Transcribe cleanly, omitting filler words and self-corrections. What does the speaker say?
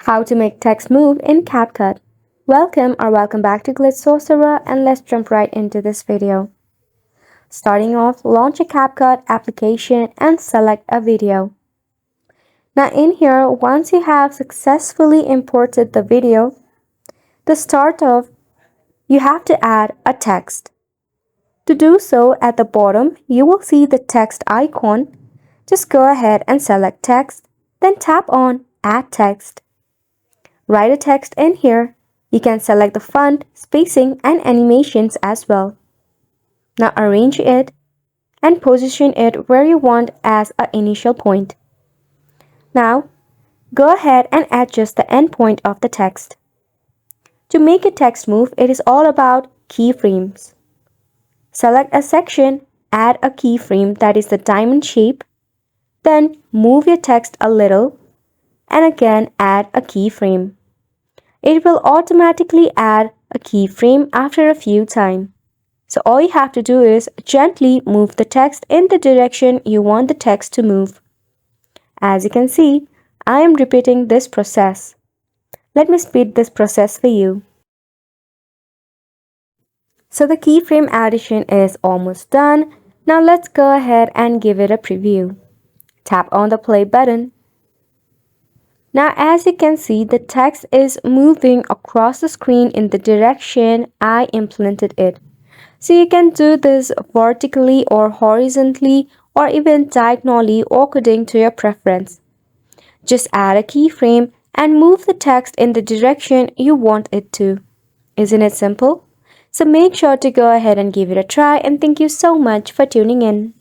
How to make text move in CapCut. Welcome back to Glitch Sorcerer, and let's jump right into this video. Starting off, launch a CapCut application and select a video. Now in here, once you have successfully imported the video, to start off, you have to add a text. To do so, at the bottom, you will see the text icon. Just go ahead and select text, then tap on Add Text. Write a text in here. You can select the font, spacing, and animations as well. Now arrange it and position it where you want as an initial point. Now, go ahead and adjust the endpoint of the text. To make a text move, it is all about keyframes. Select a section, add a keyframe that is the diamond shape, then move your text a little, and again add a keyframe. It will automatically add a keyframe after a few times. So all you have to do is gently move the text in the direction you want the text to move. As you can see, I am repeating this process. Let me speed this process for you. So the keyframe addition is almost done. Now let's go ahead and give it a preview. Tap on the play button. Now as you can see, the text is moving across the screen in the direction I implemented it. So you can do this vertically or horizontally or even diagonally according to your preference. Just add a keyframe and move the text in the direction you want it to. Isn't it simple? So make sure to go ahead and give it a try, and thank you so much for tuning in.